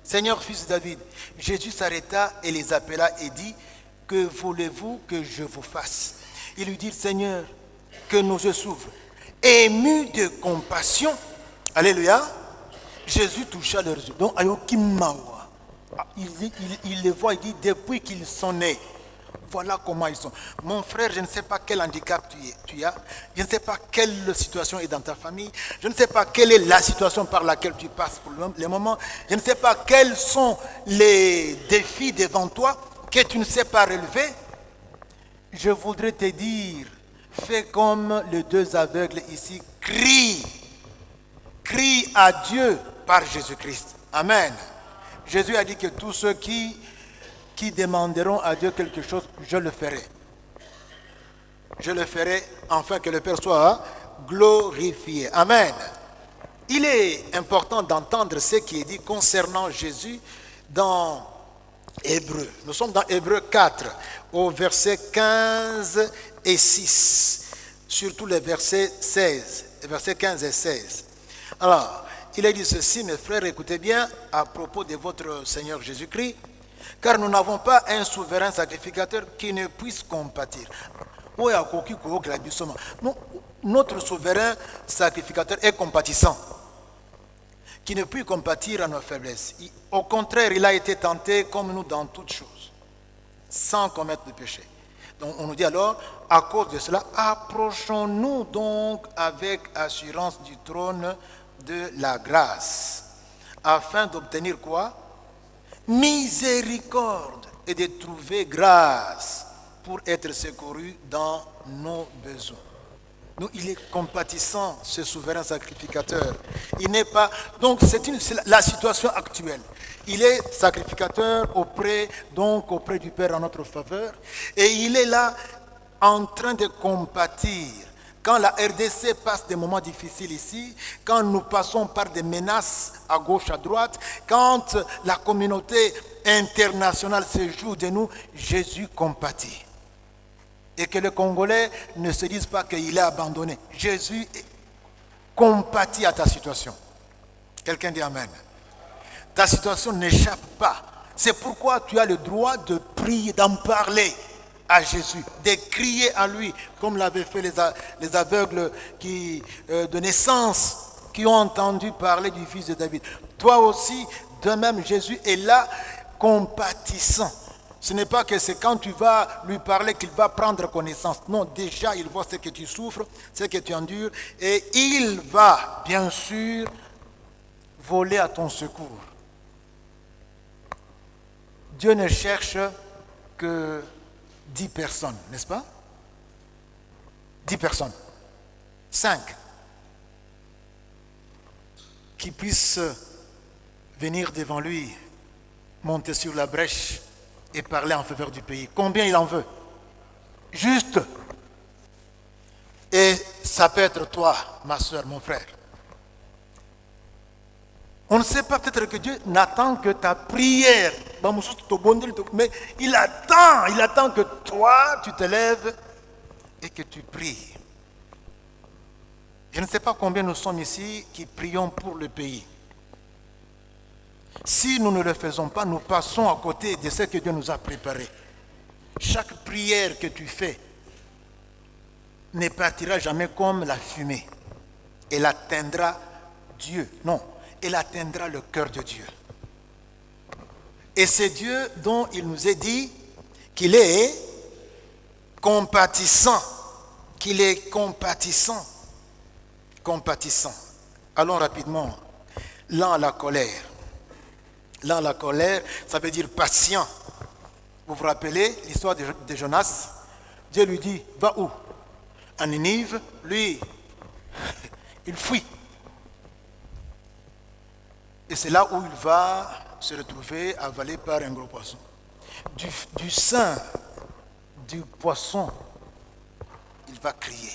Seigneur, fils de David !» Jésus s'arrêta et les appela et dit, « Que voulez-vous que je vous fasse ?» Ils lui dirent, « Seigneur, que nos yeux s'ouvrent. » Ému de compassion, alléluia, Jésus toucha leurs yeux. Donc, il les voit, il dit, depuis qu'ils sont nés, voilà comment ils sont. Mon frère, je ne sais pas quel handicap tu as. Je ne sais pas quelle situation est dans ta famille. Je ne sais pas quelle est la situation par laquelle tu passes pour le moment. Je ne sais pas quels sont les défis devant toi que tu ne sais pas relever. Je voudrais te dire, fais comme les 2 aveugles ici, crie à Dieu par Jésus-Christ. Amen. Jésus a dit que tous ceux qui demanderont à Dieu quelque chose, je le ferai. Je le ferai afin que le Père soit glorifié. Amen. Il est important d'entendre ce qui est dit concernant Jésus dans Hébreux. Nous sommes dans Hébreux 4, au verset 15 et 6. Surtout les versets 16, les versets 15 et 16. Alors, il a dit ceci, mes frères, écoutez bien, à propos de votre Seigneur Jésus-Christ, car nous n'avons pas un souverain sacrificateur qui ne puisse compatir. Notre souverain sacrificateur est compatissant, qui ne peut compatir à nos faiblesses. Au contraire, il a été tenté comme nous dans toutes choses, sans commettre de péché. Donc on nous dit alors, à cause de cela, approchons-nous donc avec assurance du trône de la grâce, afin d'obtenir quoi? Miséricorde et de trouver grâce pour être secouru dans nos besoins. Donc il est compatissant, ce souverain sacrificateur. Il n'est pas. Donc c'est la situation actuelle. Il est sacrificateur auprès du Père en notre faveur, et il est là en train de compatir. Quand la RDC passe des moments difficiles ici, quand nous passons par des menaces à gauche, à droite, quand la communauté internationale se joue de nous, Jésus compatit. Et que les Congolais ne se disent pas qu'il est abandonné. Jésus compatit à ta situation. Quelqu'un dit Amen. Ta situation n'échappe pas. C'est pourquoi tu as le droit de prier, d'en parler à Jésus, de crier à lui, comme l'avaient fait les aveugles de naissance, qui ont entendu parler du fils de David. Toi aussi, de même, Jésus est là, compatissant. Ce n'est pas que c'est quand tu vas lui parler qu'il va prendre connaissance. Non, déjà, il voit ce que tu souffres, ce que tu endures, et il va, bien sûr, voler à ton secours. Dieu ne cherche que 10 personnes, n'est-ce pas? 10 personnes. 5 qui puissent venir devant lui, monter sur la brèche et parler en faveur du pays. Combien il en veut? Juste. Et ça peut être toi, ma soeur, mon frère. On ne sait pas, peut-être que Dieu n'attend que ta prière. Mais il attend que toi, tu te lèves et que tu pries. Je ne sais pas combien nous sommes ici qui prions pour le pays. Si nous ne le faisons pas, nous passons à côté de ce que Dieu nous a préparé. Chaque prière que tu fais ne partira jamais comme la fumée. Elle atteindra Dieu. Non, elle atteindra le cœur de Dieu. Et c'est Dieu dont il nous est dit qu'il est compatissant. Qu'il est compatissant. Compatissant. Allons rapidement. Lent à la colère. Lent à la colère, ça veut dire patient. Vous vous rappelez l'histoire de Jonas? Dieu lui dit, va où? À Ninive. Lui, il fuit. Et c'est là où il va se retrouver avalé par un gros poisson. Du sein du poisson, il va crier.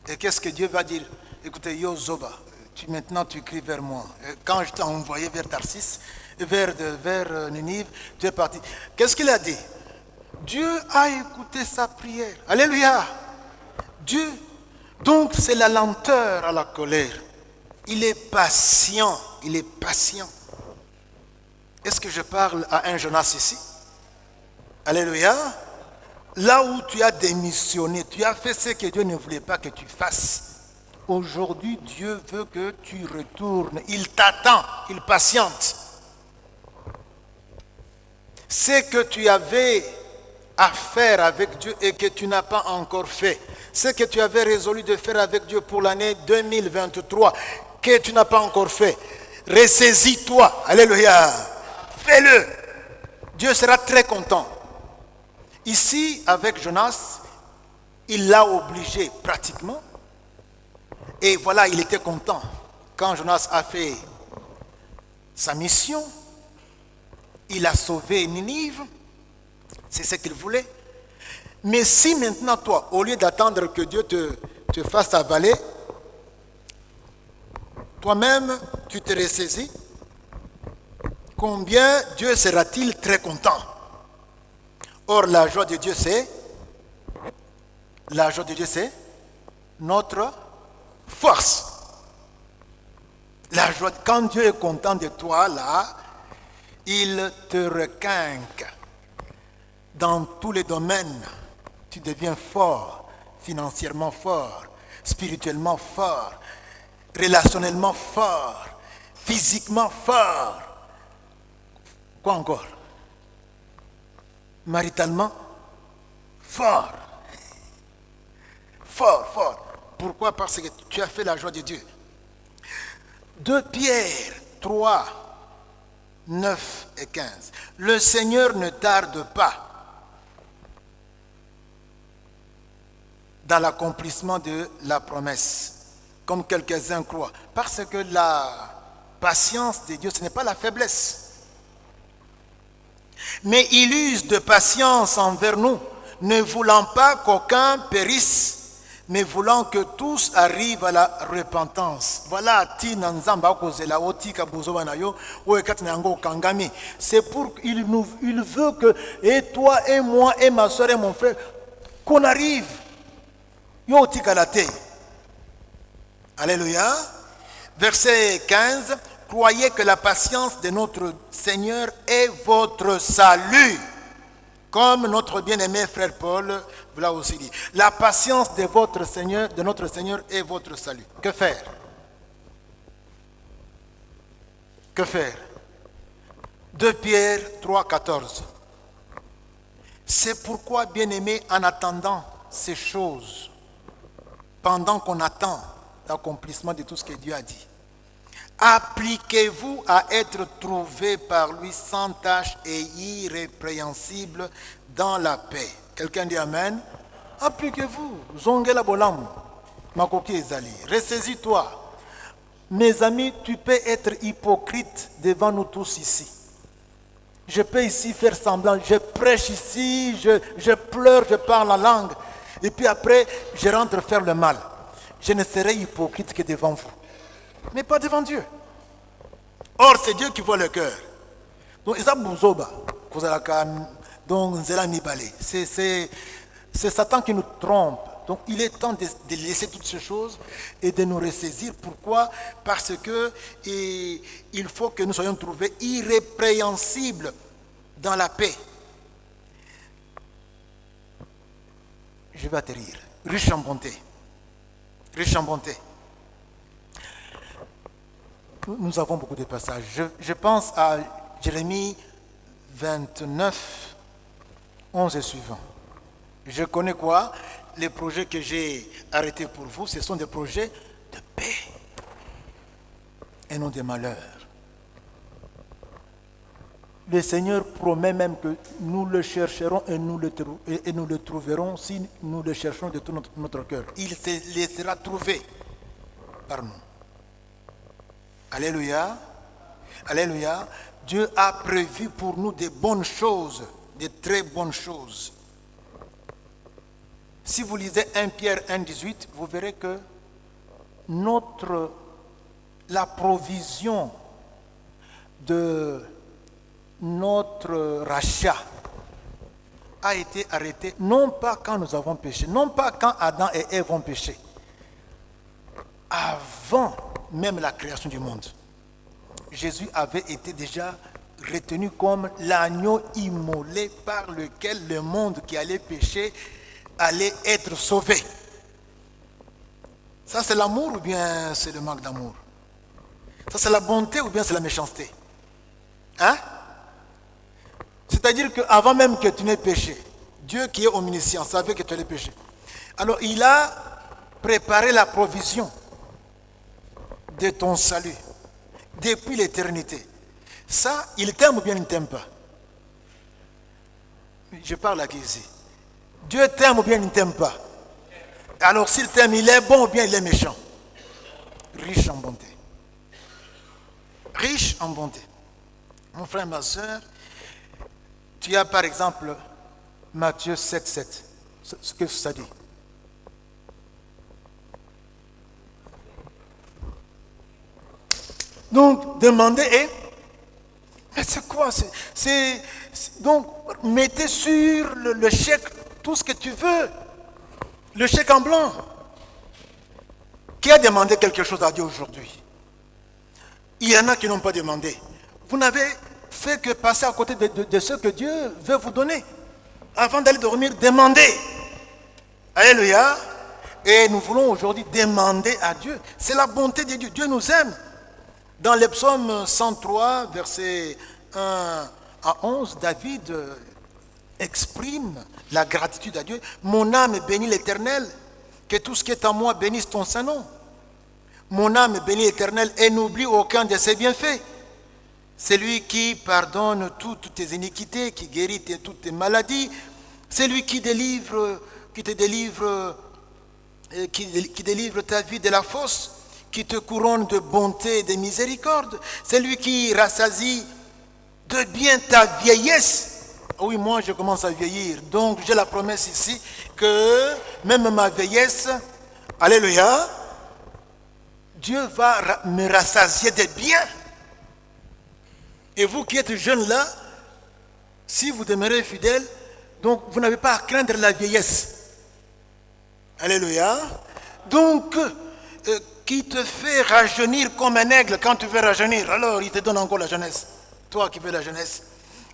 Et qu'est-ce que Dieu va dire? Écoutez, Yo Zoba, maintenant tu cries vers moi. Quand je t'ai envoyé vers Tarsis, vers Ninive, tu es parti. Qu'est-ce qu'il a dit? Dieu a écouté sa prière. Alléluia. Dieu, donc c'est la lenteur à la colère. Il est patient. Il est patient. Est-ce que je parle à un Jonas ici? Alléluia. Là où tu as démissionné, tu as fait ce que Dieu ne voulait pas que tu fasses. Aujourd'hui, Dieu veut que tu retournes. Il t'attend, il patiente. Ce que tu avais à faire avec Dieu et que tu n'as pas encore fait, ce que tu avais résolu de faire avec Dieu pour l'année 2023, que tu n'as pas encore fait, ressaisis-toi. Alléluia. Fais-le. Dieu sera très content. Ici, avec Jonas, il l'a obligé pratiquement. Et voilà, il était content. Quand Jonas a fait sa mission, il a sauvé Ninive. C'est ce qu'il voulait. Mais si maintenant, toi, au lieu d'attendre que Dieu te fasse avaler, toi-même, tu te ressaisis, combien Dieu sera-t-il très content? Or, la joie de Dieu, c'est notre force. La joie, quand Dieu est content de toi, là, il te requinque. Dans tous les domaines, tu deviens fort, financièrement fort, spirituellement fort, relationnellement fort, physiquement fort. Quoi encore? Maritalement fort. Fort. Pourquoi? Parce que tu as fait la joie de Dieu. 2 Pierre 3, 9 et 15. Le Seigneur ne tarde pas dans l'accomplissement de la promesse, comme quelques-uns croient. Parce que la patience de Dieu, ce n'est pas la faiblesse. Mais il use de patience envers nous, ne voulant pas qu'aucun périsse, mais voulant que tous arrivent à la repentance. Voilà, c'est pour il veut que, et toi et moi et ma soeur et mon frère, qu'on arrive. Alléluia. Verset 15. Croyez que la patience de notre Seigneur est votre salut. Comme notre bien-aimé frère Paul vous l'a aussi dit. La patience de votre Seigneur, de notre Seigneur est votre salut. Que faire? Que faire? 2 Pierre 3, 14. C'est pourquoi, bien-aimés, en attendant ces choses, pendant qu'on attend l'accomplissement de tout ce que Dieu a dit, appliquez-vous à être trouvés par lui sans tache et irrépréhensible dans la paix. Quelqu'un dit Amen. Appliquez-vous. Zongela bolam. Makoki ezali. Ressaisis-toi. Mes amis, tu peux être hypocrite devant nous tous ici. Je peux ici faire semblant. Je prêche ici, je pleure, je parle la langue. Et puis après, je rentre faire le mal. Je ne serai hypocrite que devant vous, mais pas devant Dieu. Or, c'est Dieu qui voit le cœur. Donc, c'est Satan qui nous trompe. Donc, il est temps de laisser toutes ces choses et de nous ressaisir. Pourquoi? Parce que il faut que nous soyons trouvés irrépréhensibles dans la paix. Je vais atterrir. Riche en bonté. Riche en bonté. Nous avons beaucoup de passages. Je pense à Jérémie 29, 11 et suivant. Je connais quoi? Les projets que j'ai arrêtés pour vous, ce sont des projets de paix et non de malheur. Le Seigneur promet même que nous le chercherons et nous le trouverons si nous le cherchons de tout notre cœur. Il se laissera trouver par nous. Alléluia. Alléluia. Dieu a prévu pour nous de bonnes choses, de très bonnes choses. Si vous lisez 1 Pierre 1,18, vous verrez que la provision de notre rachat a été arrêtée, non pas quand nous avons péché, non pas quand Adam et Ève ont péché, avant même la création du monde. Jésus avait été déjà retenu comme l'agneau immolé par lequel le monde qui allait pécher allait être sauvé. Ça, c'est l'amour ou bien c'est le manque d'amour? Ça, c'est la bonté ou bien c'est la méchanceté? Hein? C'est-à-dire qu'avant même que tu n'aies péché, Dieu qui est omniscient savait que tu allais pécher. Alors, il a préparé la provision de ton salut depuis l'éternité. Ça, il t'aime ou bien il ne t'aime pas? Je parle à qui ici? Dieu t'aime ou bien il ne t'aime pas? Alors s'il t'aime, il est bon ou bien il est méchant? Riche en bonté. Riche en bonté. Mon frère, ma soeur, tu as par exemple Matthieu 7, 7. Ce que ça dit. Donc, demandez et... Mais c'est quoi? Donc, mettez sur le chèque tout ce que tu veux. Le chèque en blanc. Qui a demandé quelque chose à Dieu aujourd'hui? Il y en a qui n'ont pas demandé. Vous n'avez fait que passer à côté de ce que Dieu veut vous donner. Avant d'aller dormir, demandez. Alléluia. Et nous voulons aujourd'hui demander à Dieu. C'est la bonté de Dieu. Dieu nous aime. Dans les psaumes 103, versets 1 à 11, David exprime la gratitude à Dieu. Mon âme bénit l'Éternel, que tout ce qui est en moi bénisse ton saint nom. Mon âme bénit l'Éternel et n'oublie aucun de ses bienfaits. C'est lui qui pardonne toutes tes iniquités, qui guérit toutes tes maladies. C'est lui qui délivre ta vie de la fosse, qui te couronne de bonté et de miséricorde. C'est lui qui rassasie de bien ta vieillesse. Oui, moi je commence à vieillir, donc j'ai la promesse ici que même ma vieillesse Alléluia. Dieu va me rassasier de biens. Et vous qui êtes jeunes là, si vous demeurez fidèles, donc vous n'avez pas à craindre la vieillesse. Alléluia. Donc, qui te fait rajeunir comme un aigle quand tu veux rajeunir, alors il te donne encore la jeunesse. Toi qui veux la jeunesse.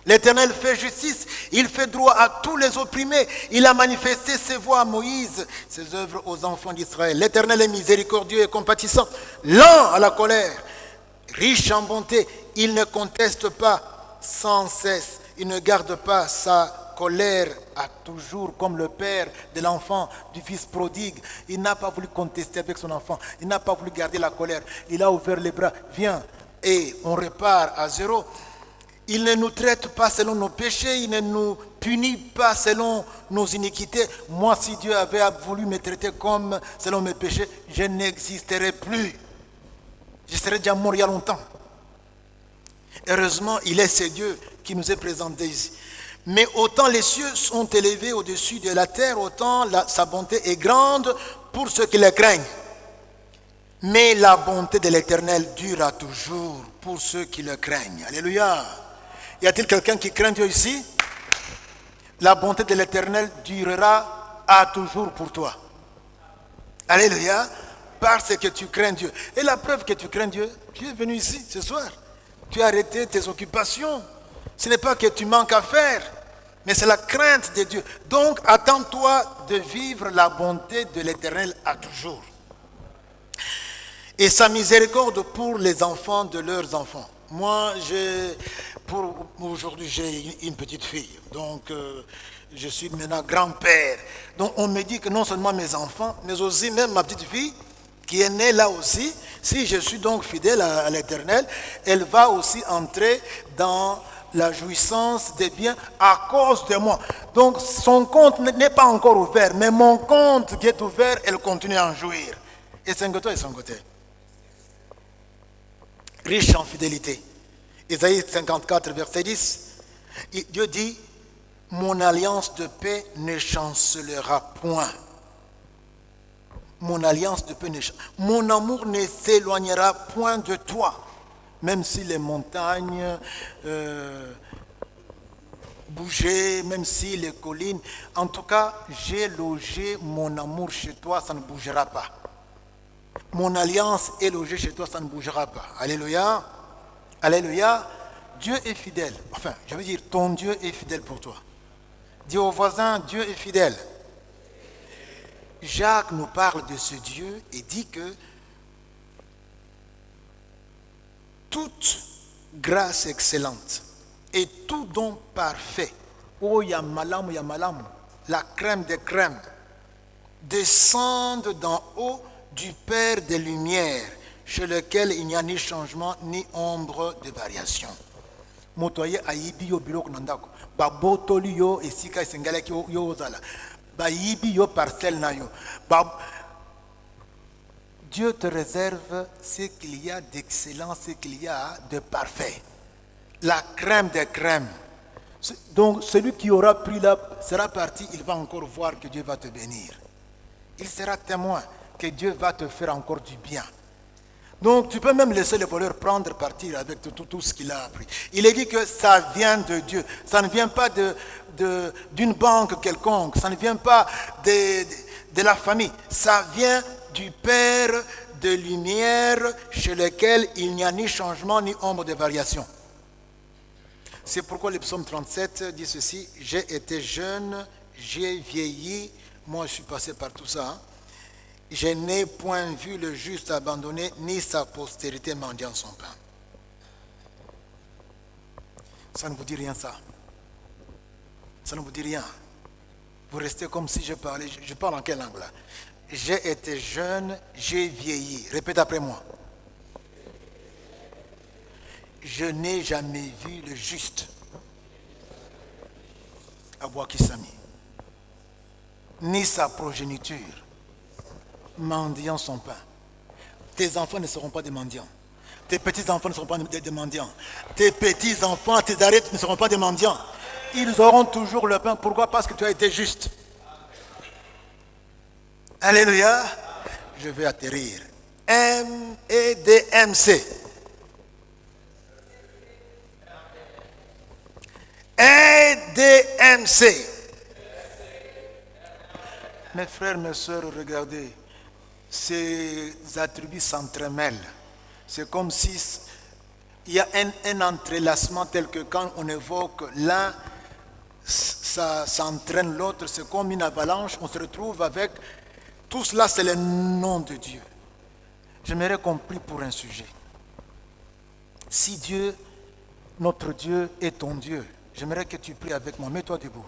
L'Éternel fait justice, il fait droit à tous les opprimés. Il a manifesté ses voies à Moïse, ses œuvres aux enfants d'Israël. L'Éternel est miséricordieux et compatissant, lent à la colère, riche en bonté. Il ne conteste pas sans cesse. Il ne garde pas sa colère à toujours, comme le père de l'enfant, du fils prodigue. Il n'a pas voulu contester avec son enfant. Il n'a pas voulu garder la colère. Il a ouvert les bras. Viens. Et on repart à zéro. Il ne nous traite pas selon nos péchés. Il ne nous punit pas selon nos iniquités. Moi, si Dieu avait voulu me traiter comme selon mes péchés, je n'existerais plus. Je serais déjà mort il y a longtemps. Heureusement, il est ce Dieu qui nous est présenté ici. Mais autant les cieux sont élevés au-dessus de la terre, autant sa bonté est grande pour ceux qui le craignent. Mais la bonté de l'Éternel durera toujours pour ceux qui le craignent. Alléluia. Y a-t-il quelqu'un qui craint Dieu ici? La bonté de l'Éternel durera à toujours pour toi. Alléluia. Parce que tu crains Dieu. Et la preuve que tu crains Dieu, tu es venu ici ce soir. Tu as arrêté tes occupations. Ce n'est pas que tu manques à faire, mais c'est la crainte de Dieu. Donc, attends-toi de vivre la bonté de l'Éternel à toujours. Et sa miséricorde pour les enfants de leurs enfants. Moi, aujourd'hui, j'ai une petite fille. Donc, je suis maintenant grand-père. Donc, on me dit que non seulement mes enfants, mais aussi même ma petite fille, qui est née là aussi, si je suis donc fidèle à l'Éternel, elle va aussi entrer dans la jouissance des biens à cause de moi. Donc son compte n'est pas encore ouvert, mais mon compte qui est ouvert, elle continue à en jouir. Et son côté. Riche en fidélité. Isaïe 54, verset 10, Dieu dit, mon alliance de paix ne chancelera point. Mon alliance de paix ne chancelera. Mon amour ne s'éloignera point de toi. Même si les montagnes bougeaient, même si les collines, en tout cas, j'ai logé mon amour chez toi, ça ne bougera pas. Mon alliance est logée chez toi, ça ne bougera pas. Alléluia. Alléluia. Dieu est fidèle. Enfin, je veux dire, ton Dieu est fidèle pour toi. Dis au voisin, Dieu est fidèle. Jacques nous parle de ce Dieu et dit que toute grâce excellente et tout don parfait, oh yamalam, la crème des crèmes, descendent d'en haut du Père des Lumières, chez lequel il n'y a ni changement ni ombre de variation. Motoye ayibi yo biloko nandako, ba botoli yo esika esengalaki yo ozala, ba yibi yo parcelle na yo, Dieu te réserve ce qu'il y a d'excellent, ce qu'il y a de parfait. La crème des crèmes. Donc celui qui aura pris là sera parti, il va encore voir que Dieu va te bénir. Il sera témoin que Dieu va te faire encore du bien. Donc tu peux même laisser le voleur prendre, partir avec tout ce qu'il a appris. Il est dit que ça vient de Dieu. Ça ne vient pas d'une banque quelconque. Ça ne vient pas de la famille. Ça vient du Père de lumière chez lequel il n'y a ni changement ni ombre de variation. C'est pourquoi le psaume 37 dit ceci, j'ai été jeune, j'ai vieilli, moi je suis passé par tout ça, hein. Je n'ai point vu le juste abandonné, ni sa postérité mendiant son pain. Ça ne vous dit rien ça. Ça ne vous dit rien. Vous restez comme si je parlais, je parle en quelle langue là? J'ai été jeune, j'ai vieilli. Répète après moi. Je n'ai jamais vu le juste. Abouakisami. Ni sa progéniture mendiant son pain. Tes enfants ne seront pas des mendiants. Tes petits-enfants ne seront pas des mendiants. Tes petits-enfants, tes arêtes ne seront pas des mendiants. Ils auront toujours le pain. Pourquoi? Parce que tu as été juste. Alléluia. je vais atterrir. EDMC. EDMC. Mes frères, mes soeurs, regardez. Ces attributs s'entremêlent. C'est comme si il y a un entrelacement tel que quand on évoque l'un, ça s'entraîne l'autre. C'est comme une avalanche. On se retrouve avec... Tout cela, c'est le nom de Dieu. J'aimerais qu'on prie pour un sujet. Si Dieu, notre Dieu, est ton Dieu, j'aimerais que tu pries avec moi. Mets-toi debout.